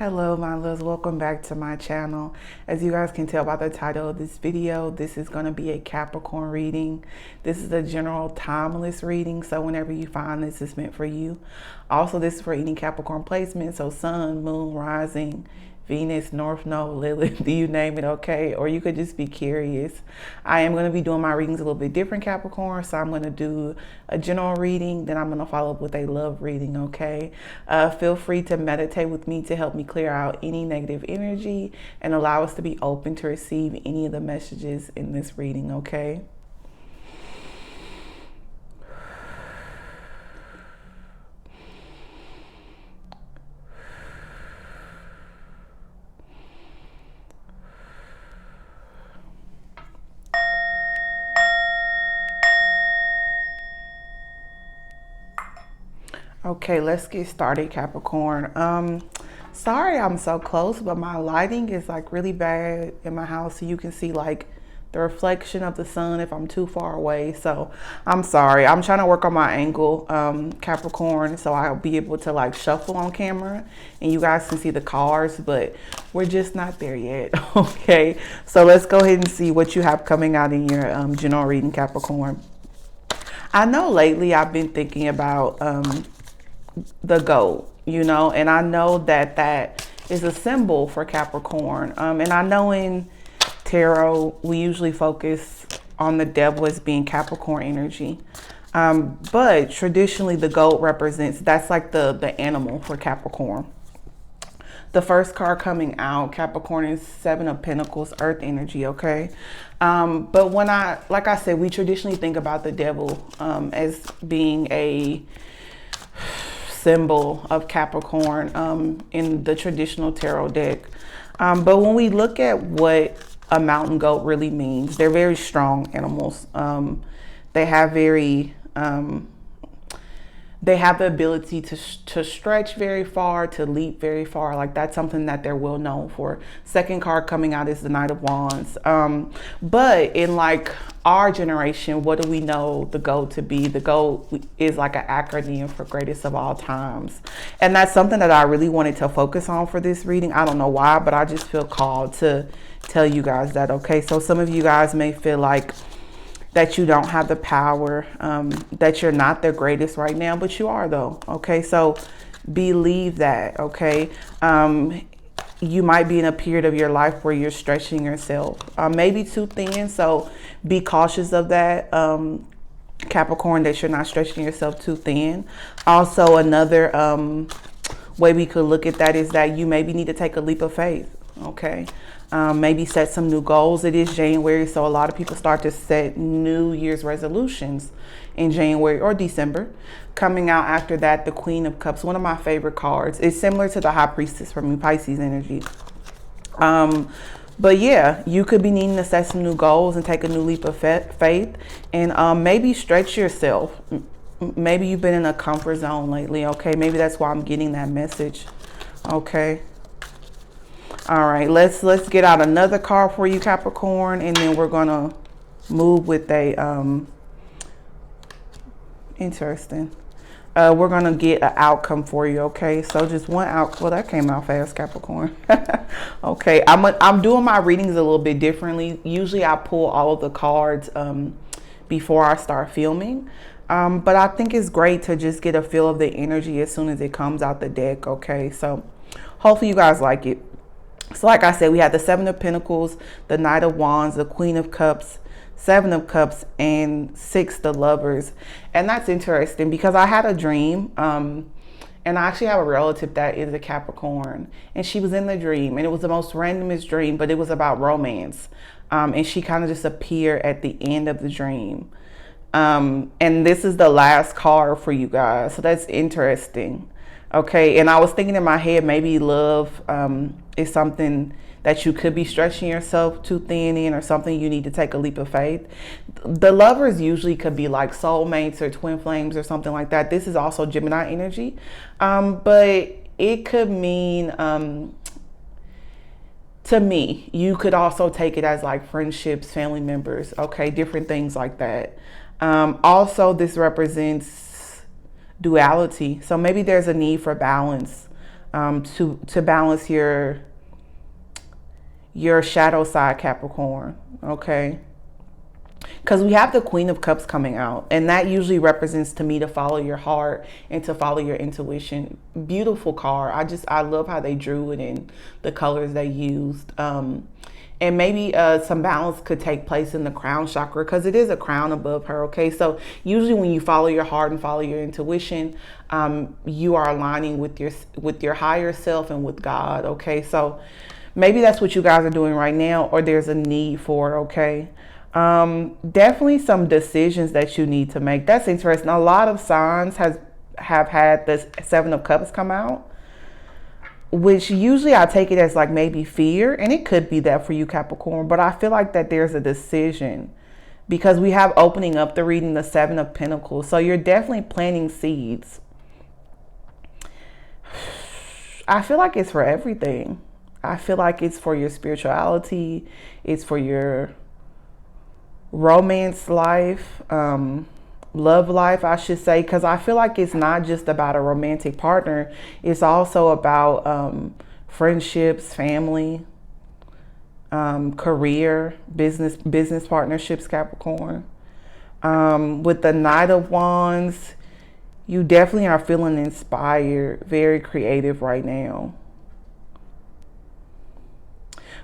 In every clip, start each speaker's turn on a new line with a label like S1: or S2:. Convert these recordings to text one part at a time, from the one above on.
S1: Hello my loves, welcome back to my channel. As you guys can tell by the title of this video, this is going to be a Capricorn reading. This is a general timeless reading, so whenever you find this is meant for you. Also, this is for any Capricorn placement, so sun, moon, rising, Venus, North Node, Lilith, you name it, okay? Or you could just be curious. I am going to be doing my readings a little bit different, Capricorn. So I'm going to do a general reading, then I'm going to follow up with a love reading, okay? Feel free to meditate with me to help me clear out any negative energy and allow us to be open to receive any of the messages in this reading, okay? Okay, let's get started, Capricorn. Sorry I'm so close, but my lighting is like really bad in my house, so you can see like the reflection of the sun if I'm too far away. So I'm sorry. I'm trying to work on my angle, Capricorn, so I'll be able to like shuffle on camera and you guys can see the cards, but we're just not there yet. Okay, so let's go ahead and see what you have coming out in your general reading, Capricorn. I know lately I've been thinking about the GOAT, you know, and I know that that is a symbol for Capricorn. And I know in tarot, we usually focus on the devil as being Capricorn energy. But traditionally the GOAT represents, that's like the animal for Capricorn. The first card coming out, Capricorn, is Seven of Pentacles, Earth energy, okay? But when like I said, we traditionally think about the devil as being a symbol of Capricorn in the traditional tarot deck. But when we look at what a mountain goat really means, they're very strong animals. They have the ability to stretch very far, to leap very far. Like that's something that they're well known for. Second card coming out is the Knight of Wands. But in like our generation, what do we know the GOAT to be? The GOAT is like an acronym for greatest of all times. And that's something that I really wanted to focus on for this reading. I don't know why, but I just feel called to tell you guys that, okay? So some of you guys may feel like that you don't have the power, that you're not the greatest right now, but you are though, okay? So believe that, okay? You might be in a period of your life where you're stretching yourself, maybe too thin, so be cautious of that, Capricorn, that you're not stretching yourself too thin. Also, another way we could look at that is that you maybe need to take a leap of faith, okay? Maybe set some new goals. It is January, so a lot of people start to set New Year's resolutions in January or December. Coming out after that, the Queen of Cups, one of my favorite cards. It's similar to the High Priestess from me, Pisces energy. But yeah, you could be needing to set some new goals and take a new leap of faith and maybe stretch yourself. Maybe you've been in a comfort zone lately, okay? Maybe that's why I'm getting that message, okay? All right, let's get out another card for you, Capricorn, and then we're gonna move with a interesting. We're gonna get an outcome for you, okay? So just one out. Well, that came out fast, Capricorn. Okay, I'm doing my readings a little bit differently. Usually, I pull all of the cards before I start filming. But I think it's great to just get a feel of the energy as soon as it comes out the deck, okay? So hopefully you guys like it. So like I said, we had the Seven of Pentacles, the Knight of Wands, the Queen of Cups, Seven of Cups, and Six, the Lovers. And that's interesting because I had a dream, and I actually have a relative that is a Capricorn, and she was in the dream, and it was the most randomest dream, but it was about romance. And she kind of just appeared at the end of the dream. And this is the last card for you guys, so that's interesting. Okay, and I was thinking in my head, maybe love is something that you could be stretching yourself too thin in, or something you need to take a leap of faith. The Lovers usually could be like soulmates or twin flames or something like that. This is also Gemini energy, but it could mean, to me, you could also take it as like friendships, family members, okay, different things like that. Also, this represents duality. So maybe there's a need for balance to balance your shadow side, Capricorn. Okay. Because we have the Queen of Cups coming out, and that usually represents to me to follow your heart and to follow your intuition. Beautiful card. I love how they drew it and the colors they used. And maybe some balance could take place in the crown chakra, because it is a crown above her. Okay, so usually when you follow your heart and follow your intuition, you are aligning with your higher self and with God. Okay, so maybe that's what you guys are doing right now, or there's a need for it. Okay. Definitely some decisions that you need to make. That's interesting. A lot of signs have had the Seven of Cups come out, which usually I take it as like maybe fear, and it could be that for you, Capricorn, but I feel like that there's a decision, because we have opening up the reading, the Seven of Pentacles. So you're definitely planting seeds. I feel like it's for everything. I feel like it's for your spirituality. It's for your romance life, love life, I should say, because I feel like it's not just about a romantic partner. It's also about friendships, family, career, business partnerships, Capricorn. With the Knight of Wands, you definitely are feeling inspired, very creative right now.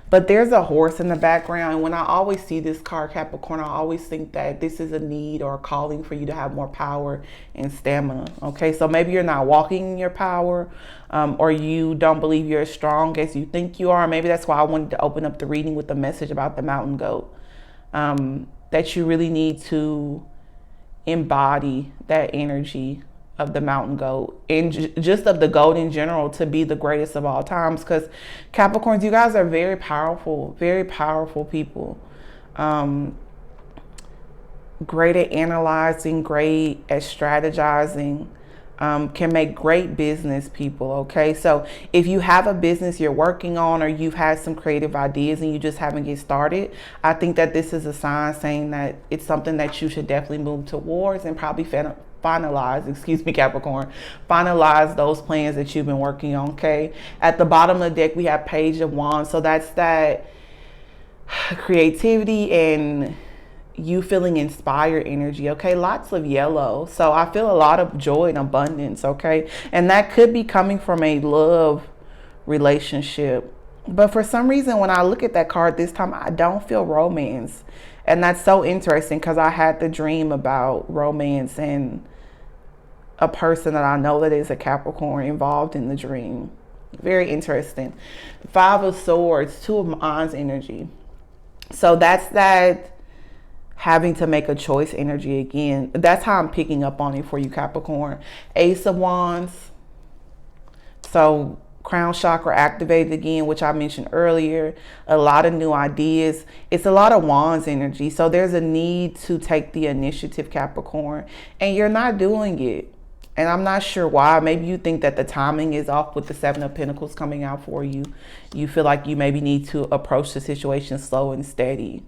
S1: But there's a horse in the background. And when I always see this card, Capricorn, I always think that this is a need or a calling for you to have more power and stamina. Okay, so maybe you're not walking in your power, or you don't believe you're as strong as you think you are. Maybe that's why I wanted to open up the reading with a message about the mountain goat. That you really need to embody that energy of the mountain goat, and just of the goat in general, to be the greatest of all times. Because Capricorns, you guys are very powerful people. Great at analyzing, great at strategizing, can make great business people. Okay, so if you have a business you're working on, or you've had some creative ideas and you just haven't get started, I think that this is a sign saying that it's something that you should definitely move towards and probably finalize, excuse me, Capricorn, finalize those plans that you've been working on. Okay, at the bottom of the deck we have Page of Wands, so that's that creativity and you feeling inspired energy. Okay, lots of yellow, so I feel a lot of joy and abundance. Okay, and that could be coming from a love relationship, but for some reason when I look at that card this time, I don't feel romance. And that's so interesting, because I had the dream about romance and a person that I know that is a Capricorn involved in the dream. Very interesting. Five of Swords, Two of Wands energy. So that's that having to make a choice energy again. That's how I'm picking up on it for you, Capricorn. Ace of Wands. So crown chakra activated again, which I mentioned earlier. A lot of new ideas. It's a lot of Wands energy. So there's a need to take the initiative, Capricorn, and you're not doing it. And I'm not sure why. Maybe you think that the timing is off with the Seven of Pentacles coming out for you. You feel like you maybe need to approach the situation slow and steady.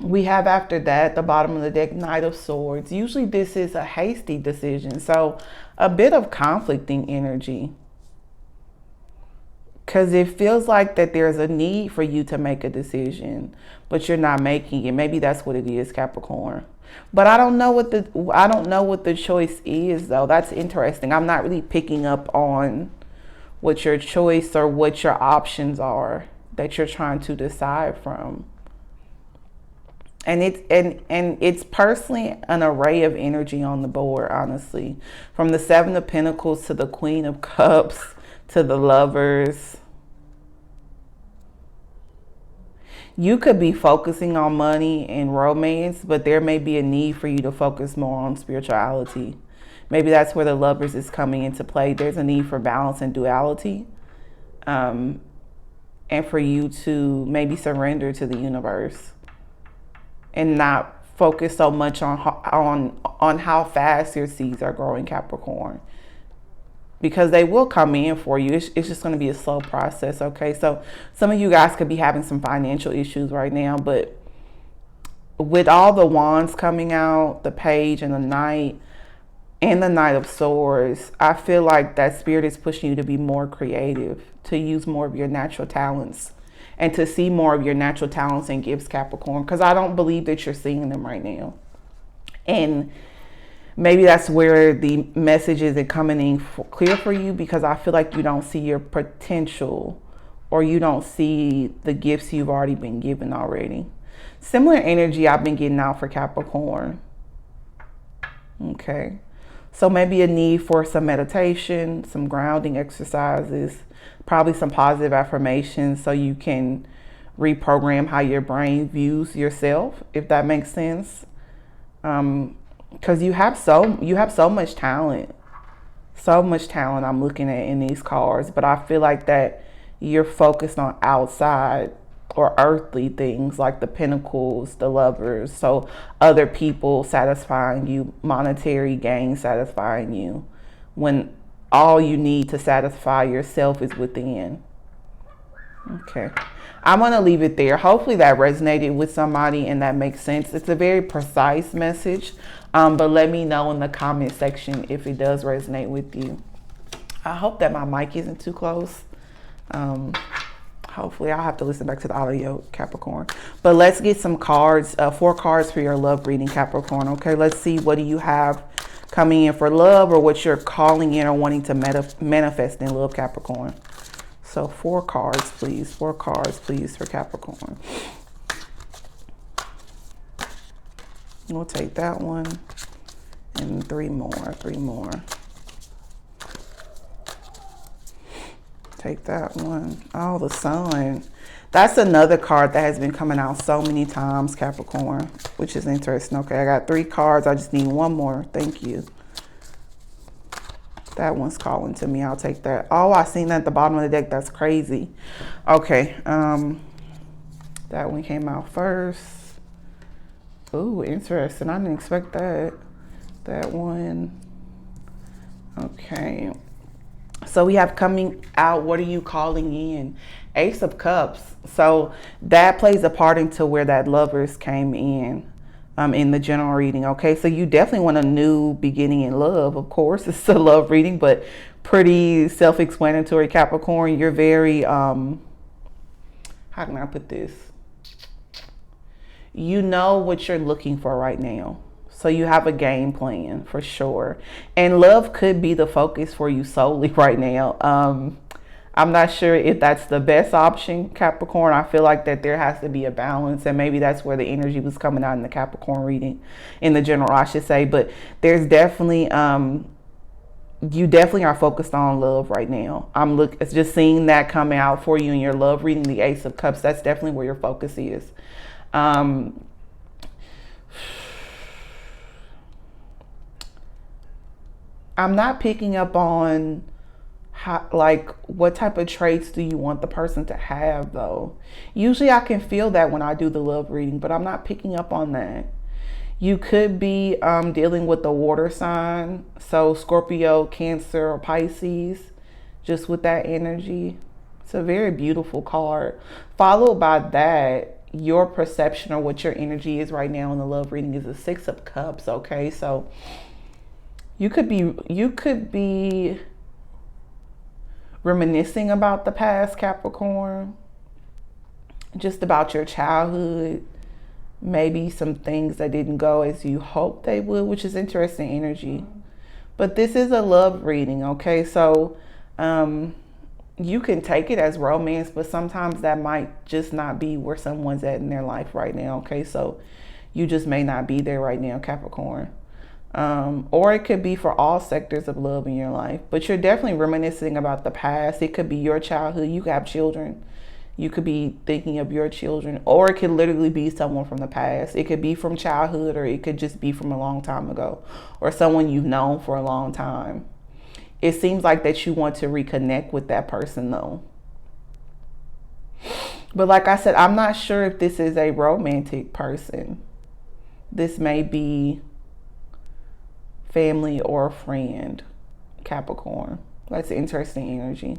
S1: We have after that, the bottom of the deck, Knight of Swords. Usually this is a hasty decision. So a bit of conflicting energy. Because it feels like that there's a need for you to make a decision, but you're not making it. Maybe that's what it is, Capricorn. But I don't know what the choice is, though. That's interesting. I'm not really picking up on what your choice or what your options are that you're trying to decide from. And it's personally an array of energy on the board, honestly. From the Seven of Pentacles to the Queen of Cups to the Lovers. You could be focusing on money and romance, but there may be a need for you to focus more on spirituality. Maybe that's where the Lovers is coming into play. There's a need for balance and duality. And for you to maybe surrender to the universe and not focus so much on how fast your seeds are growing, Capricorn. Because they will come in for you. It's just going to be a slow process, okay? So some of you guys could be having some financial issues right now, but with all the wands coming out, the page and the knight, and the Knight of Swords, I feel like that spirit is pushing you to be more creative, to use more of your natural talents, and to see more of your natural talents and gifts, Capricorn, because I don't believe that you're seeing them right now. And maybe that's where the message isn't coming in clear for you, because I feel like you don't see your potential, or you don't see the gifts you've already been given already. Similar energy I've been getting out for Capricorn. Okay. So maybe a need for some meditation, some grounding exercises, probably some positive affirmations so you can reprogram how your brain views yourself, if that makes sense. Because you have so much talent. So much talent I'm looking at in these cards, but I feel like that you're focused on outside or earthly things like the pentacles, the lovers, so other people satisfying you, monetary gain satisfying you, when all you need to satisfy yourself is within. Okay, I'm gonna leave it there. Hopefully that resonated with somebody and that makes sense. It's a very precise message, but let me know in the comment section if it does resonate with you. I hope that my mic isn't too close. Hopefully I'll have to listen back to the audio, Capricorn. But let's get some cards, 4 cards for your love reading, Capricorn. Okay, let's see, what do you have coming in for love, or what you're calling in or wanting to manifest in love, Capricorn. So 4 cards, please. 4 cards, please, for Capricorn. We'll take that one and 3 more, 3 more. Take that one. Oh, the Sun. That's another card that has been coming out so many times, Capricorn, which is interesting. Okay, I got 3 cards. I just need 1 more. Thank you. That one's calling to me. I'll take that. Oh, I seen that at the bottom of the deck. That's crazy. Okay. That one came out first. Ooh, interesting. I didn't expect that. That one. Okay. So we have coming out, what are you calling in? Ace of Cups. So that plays a part into where that Lovers came in the general reading. Okay, so you definitely want a new beginning in love. Of course, it's a love reading, but pretty self-explanatory, Capricorn. You're very, how can I put this? You know what you're looking for right now. So you have a game plan for sure. And love could be the focus for you solely right now. I'm not sure if that's the best option, Capricorn. I feel like that there has to be a balance, and maybe that's where the energy was coming out in the Capricorn reading, in the general, I should say. But there's definitely, you definitely are focused on love right now. It's just seeing that coming out for you in your love reading, the Ace of Cups. That's definitely where your focus is. I'm not picking up on how, like, what type of traits do you want the person to have, though? Usually I can feel that when I do the love reading, but I'm not picking up on that. You could be dealing with the water sign, so Scorpio, Cancer, or Pisces, just with that energy. It's a very beautiful card. Followed by that, your perception or what your energy is right now in the love reading is the 6 of Cups, okay? So you could be reminiscing about the past, Capricorn, just about your childhood, maybe some things that didn't go as you hoped they would, which is interesting energy. But this is a love reading, okay? So you can take it as romance, but sometimes that might just not be where someone's at in their life right now, okay? So you just may not be there right now, Capricorn. Or it could be for all sectors of love in your life, but you're definitely reminiscing about the past. It could be your childhood. You have children. You could be thinking of your children, or it could literally be someone from the past. It could be from childhood, or it could just be from a long time ago, or someone you've known for a long time. It seems like that you want to reconnect with that person, though. But like I said, I'm not sure if this is a romantic person. This may be family or a friend, Capricorn. That's interesting energy.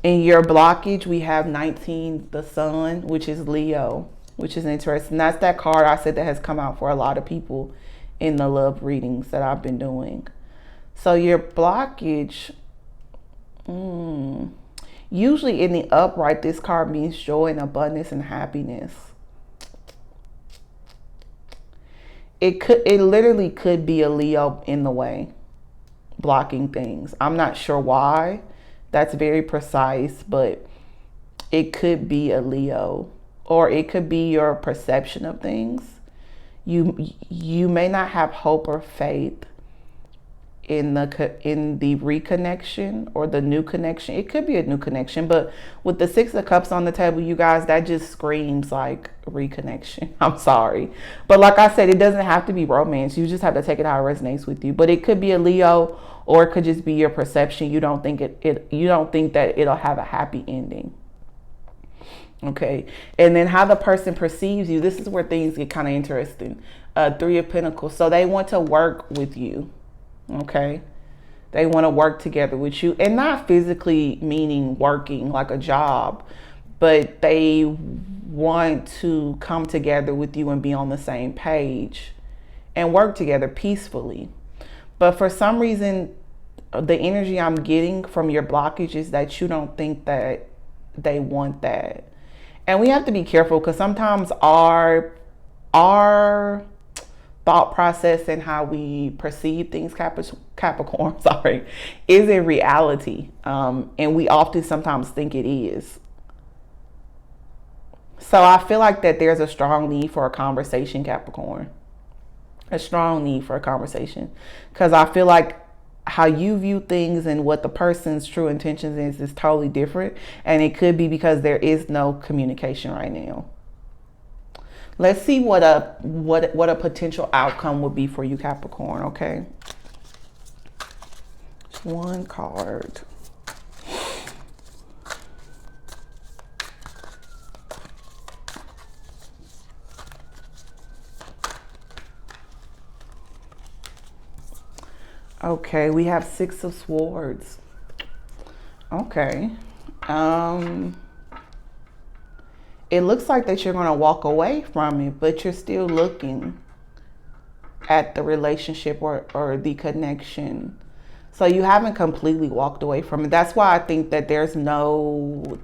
S1: In your blockage, we have 19, the Sun, which is Leo. which is interesting. That's that card I said that has come out for a lot of people in the love readings that I've been doing. So your blockage, usually in the upright, this card means joy and abundance and happiness. It literally could be a Leo in the way, blocking things. I'm not sure why. That's very precise, but it could be a Leo, or it could be your perception of things. You may not have hope or faith in the reconnection or the new connection. It could be a new connection, but with the Six of Cups on the table, you guys, that just screams like reconnection. I'm sorry, but like I said, it doesn't have to be romance. You just have to take it how it resonates with you. But it could be a Leo, or it could just be your perception. You don't think you don't think that it'll have a happy ending. Okay, and then how the person perceives you. This is where things get kind of interesting. Three of Pentacles. So they want to work with you. Okay, they want to work together with you, and not physically meaning working like a job, but they want to come together with you and be on the same page and work together peacefully. But for some reason, the energy I'm getting from your blockage is that you don't think that they want that. And we have to be careful, because sometimes our thought process and how we perceive things, Capricorn, sorry, is in reality. And we often sometimes think it is. So I feel like that there's a strong need for a conversation, Capricorn. A strong need for a conversation. Because I feel like how you view things and what the person's true intentions is totally different. And it could be because there is no communication right now. Let's see what a potential outcome would be for you, Capricorn, okay? Just one card. Okay, we have Six of Swords. Okay. It looks like that you're going to walk away from it, but you're still looking at the relationship or the connection. So you haven't completely walked away from it. That's why I think that there's no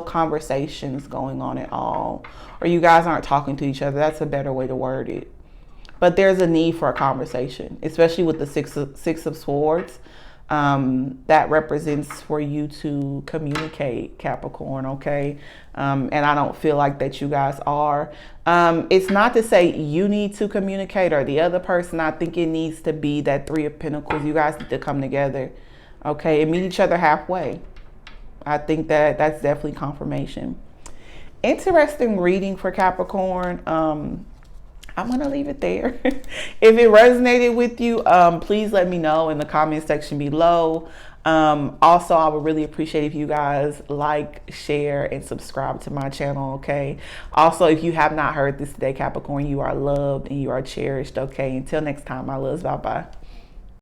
S1: conversations going on at all, or you guys aren't talking to each other. That's a better way to word it. But there's a need for a conversation, especially with the Six of Swords. That represents for you to communicate, Capricorn, okay? And I don't feel like that you guys are. It's not to say you need to communicate or the other person. I think it needs to be that Three of Pentacles. You guys need to come together, okay, and meet each other halfway. I think that that's definitely confirmation. Interesting reading for Capricorn. I'm going to leave it there. If it resonated with you, please let me know in the comment section below. Also, I would really appreciate if you guys like, share, and subscribe to my channel, okay? Also, if you have not heard this today, Capricorn, you are loved and you are cherished, okay? Until next time, my loves, bye-bye.